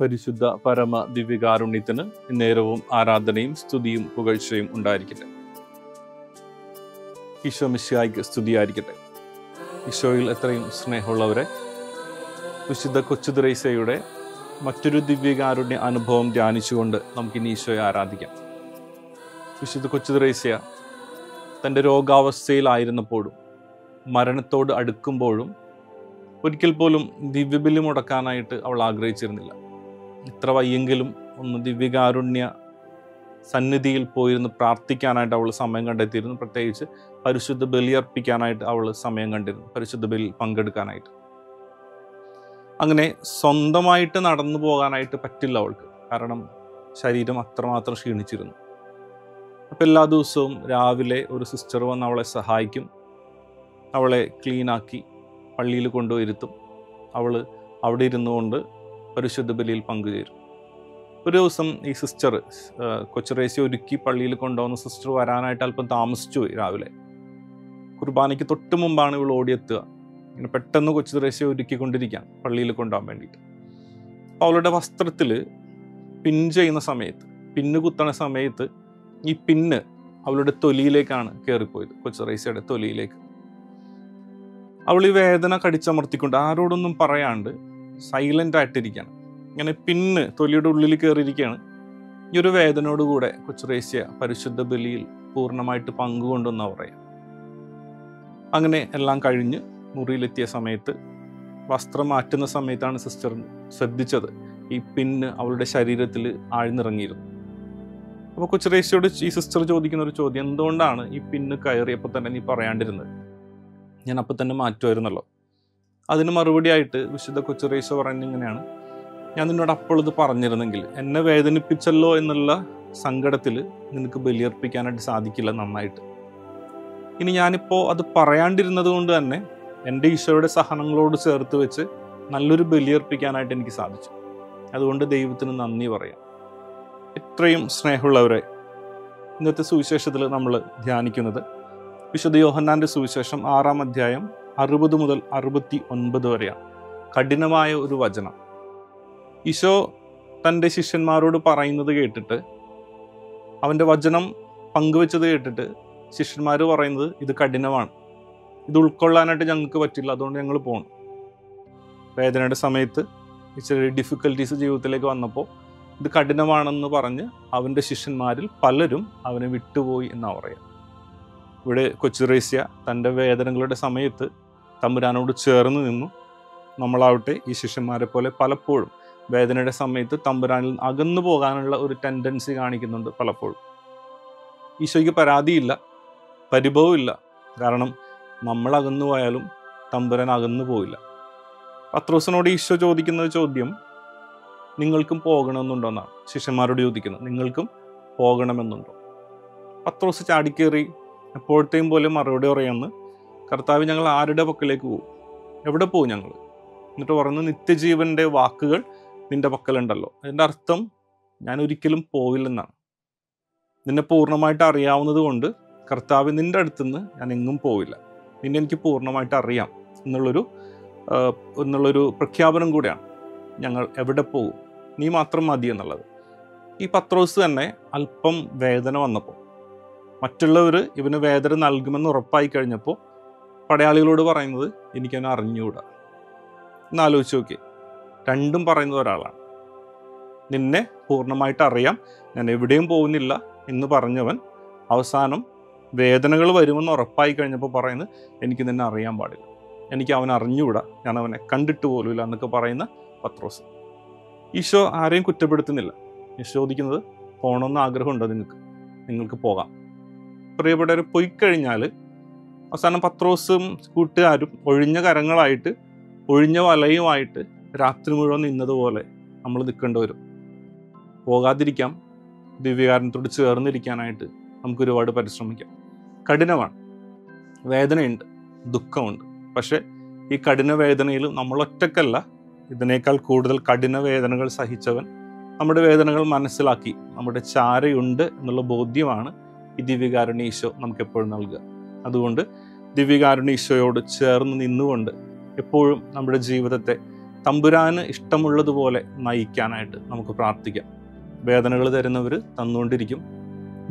പരിശുദ്ധ പരമ ദിവ്യകാരുണ്യത്തിന് നേരവും ആരാധനയും സ്തുതിയും പുകഴ്ചയും ഉണ്ടായിരിക്കട്ടെ. ഈശോ മിശിഹായ്ക്ക് സ്തുതിയായിരിക്കട്ടെ. ഈശോയിൽ എത്രയും സ്നേഹമുള്ളവരെ, വിശുദ്ധ കൊച്ചു ത്രേസ്യയുടെ മറ്റൊരു ദിവ്യകാരുണ്യ അനുഭവം ധ്യാനിച്ചുകൊണ്ട് നമുക്കിനി ഈശോയെ ആരാധിക്കാം. വിശുദ്ധ കൊച്ചു ത്രേസ്യ തൻ്റെ രോഗാവസ്ഥയിലായിരുന്നപ്പോഴും മരണത്തോട് അടുക്കുമ്പോഴും ഒരിക്കൽ പോലും ദിവ്യബലി മുടക്കാനായിട്ട് അവൾ ആഗ്രഹിച്ചിരുന്നില്ല. ഇത്ര വയ്യെങ്കിലും ഒന്ന് ദിവ്യകാരുണ്യ സന്നിധിയിൽ പോയിരുന്ന് പ്രാർത്ഥിക്കാനായിട്ട് അവൾ സമയം കണ്ടെത്തിയിരുന്നു. പ്രത്യേകിച്ച് പരിശുദ്ധ ബലിയർപ്പിക്കാനായിട്ട് അവൾ സമയം കണ്ടിരുന്നു, പരിശുദ്ധ ബലിയിൽ പങ്കെടുക്കാനായിട്ട്. അങ്ങനെ സ്വന്തമായിട്ട് നടന്നു പോകാനായിട്ട് പറ്റില്ല അവൾക്ക്, കാരണം ശരീരം അത്രമാത്രം ക്ഷീണിച്ചിരുന്നു. അപ്പം എല്ലാ ദിവസവും രാവിലെ ഒരു സിസ്റ്റർ വന്ന് അവളെ സഹായിക്കും, അവളെ ക്ലീനാക്കി പള്ളിയിൽ കൊണ്ടുപോയിരുത്തും. അവൾ അവിടെ ഇരുന്നു കൊണ്ട് പരിശുദ്ധ ബലിയിൽ പങ്കുചേരും. ഒരു ദിവസം ഈ സിസ്റ്റർ കൊച്ചു ത്രേസ്യ ഒരുക്കി പള്ളിയിൽ കൊണ്ടുപോകുന്ന സിസ്റ്റർ വരാനായിട്ട് അല്പം താമസിച്ചു പോയി. രാവിലെ കുർബാനയ്ക്ക് തൊട്ട് മുമ്പാണ് ഇവൾ ഓടിയെത്തുക. ഇങ്ങനെ പെട്ടെന്ന് കൊച്ചു ത്രേസ്യ ഒരുക്കിക്കൊണ്ടിരിക്കാൻ പള്ളിയിൽ കൊണ്ടുപോകാൻ വേണ്ടിയിട്ട്. അവളുടെ വസ്ത്രത്തിൽ പിൻ ചെയ്യുന്ന സമയത്ത്, പിന്ന് കുത്തണ സമയത്ത് ഈ പിന്ന് അവളുടെ തൊലിയിലേക്കാണ് കയറിപ്പോയത്, കൊച്ചു ത്രേസ്യയുടെ തൊലിയിലേക്ക്. അവൾ ഈ വേദന കടിച്ചമർത്തിക്കൊണ്ട് ആരോടൊന്നും പറയാണ്ട് സൈലൻ്റ് ആയിട്ടിരിക്കുകയാണ്. ഇങ്ങനെ പിന്ന് തൊലിയുടെ ഉള്ളിൽ കയറിയിരിക്കുകയാണ്. ഈ ഒരു വേദനയോടുകൂടെ കൊച്ചു ത്രേസ്യ പരിശുദ്ധ ബലിയിൽ പൂർണ്ണമായിട്ട് പങ്കുകൊണ്ടെന്നാണ് പറയാം. അങ്ങനെ എല്ലാം കഴിഞ്ഞ് മുറിയിലെത്തിയ സമയത്ത്, വസ്ത്രം മാറ്റുന്ന സമയത്താണ് സിസ്റ്റർ ശ്രദ്ധിച്ചത് ഈ പിന്ന് അവളുടെ ശരീരത്തിൽ ആഴ്ന്നിറങ്ങിയിരുന്നു. അപ്പോൾ കൊച്ചു ത്രേസ്യയോട് ഈ സിസ്റ്റർ ചോദിക്കുന്ന ഒരു ചോദ്യം, എന്തുകൊണ്ടാണ് ഈ പിന്ന് കയറിയപ്പോൾ തന്നെ നീ പറയാണ്ടിരുന്നത്? ഞാൻ അപ്പം തന്നെ മാറ്റുമായിരുന്നല്ലോ. അതിന് മറുപടിയായിട്ട് വിശുദ്ധ കൊച്ചു ത്രേസ്യ പറയുന്നത് ഇങ്ങനെയാണ്: ഞാൻ നിന്നോട് അപ്പോൾ ഇത് പറഞ്ഞിരുന്നെങ്കിൽ, എന്നെ വേദനിപ്പിച്ചല്ലോ എന്നുള്ള സങ്കടത്തിൽ നിനക്ക് ബലിയർപ്പിക്കാനായിട്ട് സാധിക്കില്ല നന്നായിട്ട്. ഇനി ഞാനിപ്പോൾ അത് പറയാണ്ടിരുന്നത് കൊണ്ട് തന്നെ എൻ്റെ ഈശോയുടെ സഹനങ്ങളോട് ചേർത്ത് വെച്ച് നല്ലൊരു ബലിയർപ്പിക്കാനായിട്ട് എനിക്ക് സാധിച്ചു. അതുകൊണ്ട് ദൈവത്തിന് നന്ദി പറയാം. ഇത്രയും സ്നേഹമുള്ളവരെ, ഇന്നത്തെ സുവിശേഷത്തിൽ നമ്മൾ ധ്യാനിക്കുന്നത് വിശുദ്ധ യോഹന്നാൻ്റെ സുവിശേഷം 6-ാം അധ്യായം 60 മുതൽ 69 വരെയാണ്. കഠിനമായ ഒരു വചനം. ഈശോ തൻ്റെ ശിഷ്യന്മാരോട് പറയുന്നത് കേട്ടിട്ട്, അവൻ്റെ വചനം പങ്കുവെച്ചത് കേട്ടിട്ട് ശിഷ്യന്മാർ പറയുന്നത് ഇത് കഠിനമാണ്, ഇത് ഉൾക്കൊള്ളാനായിട്ട് ഞങ്ങൾക്ക് പറ്റില്ല, അതുകൊണ്ട് ഞങ്ങൾ പോകണം. വേദനയുടെ സമയത്ത് ഇച്ചിരി ഡിഫിക്കൽട്ടീസ് ജീവിതത്തിലേക്ക് വന്നപ്പോൾ ഇത് കഠിനമാണെന്ന് പറഞ്ഞ് അവൻ്റെ ശിഷ്യന്മാരിൽ പലരും അവനെ വിട്ടുപോയി എന്നാണ് പറയുക. ഇവിടെ കൊച്ചു ത്രേസ്യ തൻ്റെ വേദനകളുടെ സമയത്ത് തമ്പുരാനോട് ചേർന്ന് നിന്നു. നമ്മളാവട്ടെ ഈ ശിഷ്യന്മാരെ പോലെ പലപ്പോഴും വേദനയുടെ സമയത്ത് തമ്പുരാനിൽ അകന്നു പോകാനുള്ള ഒരു ടെൻഡൻസി കാണിക്കുന്നുണ്ട് പലപ്പോഴും. ഈശോയ്ക്ക് പരാതിയില്ല, പരിഭവമില്ല, കാരണം നമ്മൾ അകന്നു പോയാലും തമ്പുരാൻ അകന്നു പോയില്ല. പത്രോസിനോട് ഈശോ ചോദിക്കുന്ന ചോദ്യം, നിങ്ങൾക്കും പോകണമെന്നുണ്ടോന്നാണ് ശിഷ്യന്മാരോട് ചോദിക്കുന്നത്. നിങ്ങൾക്കും പോകണമെന്നുണ്ടോ? പത്രോസ് ചാടിക്കേറി എപ്പോഴത്തെയും പോലെ മറുപടി പറയുമെന്ന്, കർത്താവ്, ഞങ്ങൾ ആരുടെ പക്കലേക്ക് പോകും? എവിടെ പോകും ഞങ്ങൾ? എന്നിട്ട് പറയുന്നു, നിത്യജീവൻ്റെ വാക്കുകൾ നിൻ്റെ പക്കലുണ്ടല്ലോ. അതിൻ്റെ അർത്ഥം ഞാൻ ഒരിക്കലും പോവില്ലെന്നാണ്. നിന്നെ പൂർണ്ണമായിട്ട് അറിയാവുന്നത് കൊണ്ട് കർത്താവ്, നിൻ്റെ അടുത്തുനിന്ന് ഞാൻ എങ്ങും പോവില്ല, നിന്നെ എനിക്ക് പൂർണ്ണമായിട്ട് അറിയാം എന്നുള്ളൊരു പ്രഖ്യാപനം കൂടെയാണ്. ഞങ്ങൾ എവിടെ പോകും? നീ മാത്രം മതി എന്നുള്ളത്. ഈ പത്രോസ് തന്നെ അല്പം വേദന വന്നപ്പോൾ, മറ്റുള്ളവർ ഇവന് വേദന നൽകുമെന്ന് ഉറപ്പായി കഴിഞ്ഞപ്പോൾ പടയാളികളോട് പറയുന്നത്, എനിക്കവനെ അറിഞ്ഞുകൂടാ. എന്നാലോചിച്ച് നോക്കി, രണ്ടും പറയുന്നത് ഒരാളാണ്. നിന്നെ പൂർണ്ണമായിട്ട് അറിയാം, ഞാൻ എവിടെയും പോകുന്നില്ല എന്ന് പറഞ്ഞവൻ അവസാനം വേദനകൾ വരുമെന്ന് ഉറപ്പായി കഴിഞ്ഞപ്പോൾ പറയുന്നത്, എനിക്ക് നിന്നെ അറിയാൻ പാടില്ല, എനിക്ക് അവനെ അറിഞ്ഞുകൂടാ, ഞാൻ അവനെ കണ്ടിട്ട് പോലുമില്ല എന്നൊക്കെ പറയുന്ന പത്രോസ്. ഈശോ ആരെയും കുറ്റപ്പെടുത്തുന്നില്ല. ഈശോ ചോദിക്കുന്നത്, പോകണമെന്ന് ആഗ്രഹമുണ്ടോ നിങ്ങൾക്ക് പോകാം. പ്രിയപ്പെട്ടവർ, പോയിക്കഴിഞ്ഞാൽ അവസാനം പത്രോസും കൂട്ടുകാരും ഒഴിഞ്ഞ കരങ്ങളായിട്ട് ഒഴിഞ്ഞ വലയുമായിട്ട് രാത്രി മുഴുവൻ നിന്നതുപോലെ നമ്മൾ നിൽക്കേണ്ടി വരും. പോകാതിരിക്കാം, ദിവ്യകാരുണ്യത്തോട് ചേർന്നിരിക്കാനായിട്ട് നമുക്ക് ഒരുപാട് പരിശ്രമിക്കാം. കഠിനമാണ്, വേദനയുണ്ട്, ദുഃഖമുണ്ട്. പക്ഷേ ഈ കഠിന വേദനയിൽ നമ്മൾ ഒറ്റക്കല്ല. ഇതിനേക്കാൾ കൂടുതൽ കഠിന വേദനകൾ സഹിച്ചവൻ നമ്മുടെ വേദനകൾ മനസ്സിലാക്കി നമ്മുടെ ചാരയുണ്ട് എന്നുള്ള ബോധ്യമാണ് ഈ ദിവ്യകാരുണ്യ ഈശോ നമുക്ക് എപ്പോഴും നൽകുക. അതുകൊണ്ട് ദിവ്യകാരുണ്യ ഈശോയോട് ചേർന്ന് നിന്നുകൊണ്ട് എപ്പോഴും നമ്മുടെ ജീവിതത്തെ തമ്പുരാന് ഇഷ്ടമുള്ളതുപോലെ നയിക്കാനായിട്ട് നമുക്ക് പ്രാർത്ഥിക്കാം. വേദനകൾ തരുന്നവർ തന്നുകൊണ്ടിരിക്കും,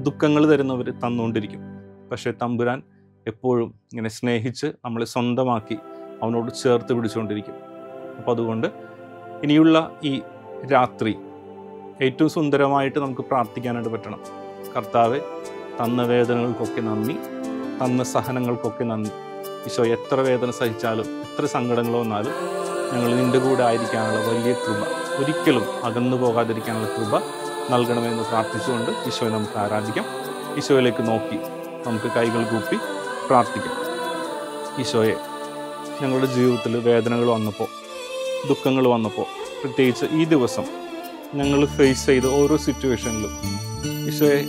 ദുഃഖങ്ങൾ തരുന്നവർ തന്നുകൊണ്ടിരിക്കും. പക്ഷേ തമ്പുരാൻ എപ്പോഴും ഇങ്ങനെ സ്നേഹിച്ച് നമ്മളെ സ്വന്തമാക്കി അവനോട് ചേർത്ത് പിടിച്ചുകൊണ്ടിരിക്കും. അപ്പോൾ അതുകൊണ്ട് ഇനിയുള്ള ഈ രാത്രി ഏറ്റവും സുന്ദരമായിട്ട് നമുക്ക് പ്രാർത്ഥിക്കാനായിട്ട് പറ്റണം. കർത്താവെ, തന്ന വേദനകൾക്കൊക്കെ നന്ദി, തന്ന സഹനങ്ങൾക്കൊക്കെ നന്ദി. ഈശോ, എത്ര വേദന സഹിച്ചാലും എത്ര സങ്കടങ്ങൾ വന്നാലും ഞങ്ങൾ നിൻ്റെ കൂടെ ആയിരിക്കാനുള്ള വലിയ കൃപ, ഒരിക്കലും അകന്നു പോകാതിരിക്കാനുള്ള കൃപ നൽകണമെന്ന് പ്രാർത്ഥിച്ചുകൊണ്ട് ഈശോയെ നമുക്ക് ആരാധിക്കാം. ഈശോയിലേക്ക് നോക്കി നമുക്ക് കൈകൾ കൂപ്പി പ്രാർത്ഥിക്കാം. ഈശോയെ, ഞങ്ങളുടെ ജീവിതത്തിൽ വേദനകൾ വന്നപ്പോൾ, ദുഃഖങ്ങൾ വന്നപ്പോൾ, പ്രത്യേകിച്ച് ഈ ദിവസം ഞങ്ങൾ ഫേസ് ചെയ്ത ഓരോ സിറ്റുവേഷനിലും ഈശോയെ,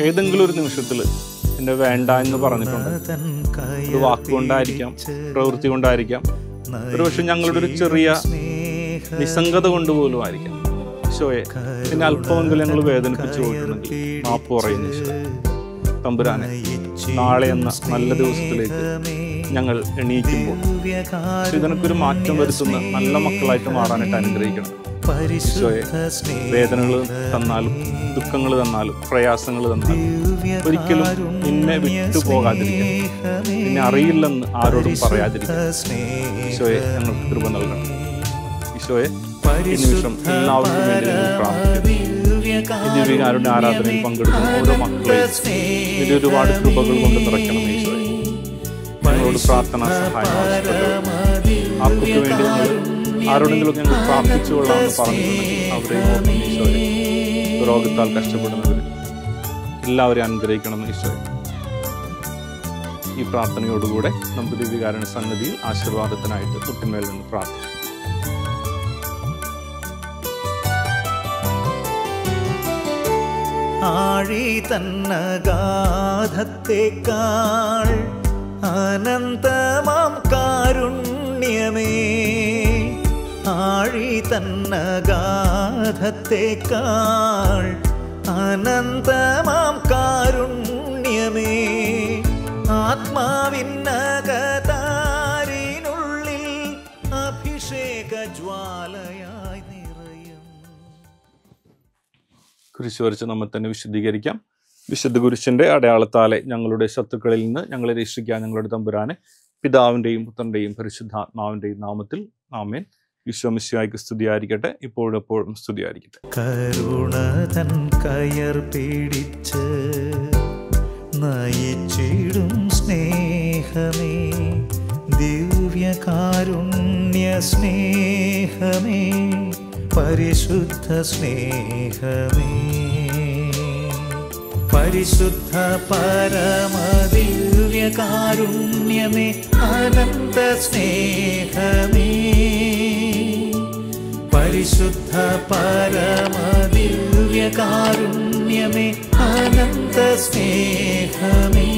ഏതെങ്കിലും ഒരു നിമിഷത്തിൽ എന്നെ വേണ്ട എന്ന് പറഞ്ഞിട്ടുണ്ട്. ഒരു വാക്കുകൊണ്ടായിരിക്കാം, പ്രവൃത്തി കൊണ്ടായിരിക്കാം, ഒരുപക്ഷെ ഞങ്ങളുടെ ഒരു ചെറിയ നിസ്സംഗത കൊണ്ടുപോലും ആയിരിക്കാം. ഈശോയെ, എന്നെ അല്പമെങ്കിലും ഞങ്ങൾ വേദനിപ്പിച്ചു പോയിട്ടുണ്ടെങ്കിൽ മാപ്പ് പറയുന്നു. ഈശോയെ തമ്പുരാനെ, നാളെ എന്ന നല്ല ദിവസത്തിലേക്ക് ഞങ്ങൾ എണീക്കുമ്പോൾ ഇതിനൊരു മാറ്റം വരുത്തുന്ന നല്ല മക്കളായിട്ട് മാറാനായിട്ട് അനുഗ്രഹിക്കണം. ഈശോയെ, വേദനകൾ തന്നാലും ദുഃഖങ്ങൾ തന്നാലും പ്രയാസങ്ങൾ തന്നാലും ഒരിക്കലും നിന്നെ വിട്ടു പോകാതിരിക്കാൻ, നിന്നെ അറിയില്ലെന്ന് ആരോടും പറയാതിരിക്കാൻ ഈശോയെ ഞങ്ങൾക്ക് കൃപ നൽകണം. ഈശോയെ, ഈ നിമിഷം എല്ലാവർക്കും വേണ്ടി ഞങ്ങൾ പ്രാർത്ഥിക്കുന്നു. ദിവ്യകാരുടെ ആരാധനയിൽ പങ്കെടുക്കുന്ന ഓരോ മക്കളെയും ഇതിൽ ഒരുപാട് കൃപകൾ കൊണ്ട് നിറയ്ക്കണം. ഈശോയെ, ഞങ്ങളോട് പ്രാർത്ഥനാ സഹായം ആവശ്യപ്പെട്ടു. ആർക്കൊക്കെ വേണ്ടി ഞങ്ങൾ ആരോടെങ്കിലും ഞങ്ങൾ പ്രാർത്ഥിച്ചു കൊള്ളാമെന്ന് പറഞ്ഞിട്ടുണ്ടെങ്കിൽ അവരെയും ഓർമ്മ ഈശോയെ, രോഗത്താൽ കഷ്ടപ്പെടുന്നവർ എല്ലാവരെയും അനുഗ്രഹിക്കണം. ഈശോയെ, ഈ പ്രാർത്ഥനയോടുകൂടെ നമുക്ക് ദിവ്യകാരുടെ സന്നിധിയിൽ ആശീർവാദത്തിനായിട്ട് കുട്ടിമേൽ നിന്ന് പ്രാർത്ഥിക്കാം. ആഴി തന്നഗാധത്തേക്കാൾ അനന്തമാം കാരുണ്യമേ, ആഴി തന്നഗാധത്തേക്കാൾ അനന്തമാം കാരുണ്യമേ, ആത്മാവിന്നകതാരിനുള്ളിൽ അഭിഷേക ജ്വാലയായി നിറയും. കുരിശ് വരച്ച് നമ്മൾ തന്നെ വിശുദ്ധീകരിക്കാം. വിശുദ്ധ കുരിശിന്റെ അടയാളത്താലെ ഞങ്ങളുടെ ശത്രുക്കളിൽ നിന്ന് ഞങ്ങളെ രക്ഷിക്കാൻ ഞങ്ങളുടെ തമ്പുരാനെ, പിതാവിൻ്റെയും പുത്രൻ്റെയും പരിശുദ്ധാത്മാവിൻ്റെയും നാമത്തിൽ ആമേൻ. ഈശോ മിശിഹായ്ക്ക് സ്തുതിയായിരിക്കട്ടെ, ഇപ്പോഴും എപ്പോഴും സ്തുതിയായിരിക്കട്ടെ. കരുണതൻ കയർ പിടിച്ച് നയിച്ചിടും സ്നേഹമേ, ദിവ്യകാരുണ്യ സ്നേഹമേ, പരിശുദ്ധ സ്നേഹമേ, പരിശുദ്ധ പരമദിവ്യകാരുണ്യമേ, അനന്ത സ്നേഹമേ, പരിശുദ്ധ പരമദിവ്യകാരുണ്യമേ, അനന്ത സ്നേഹമേ.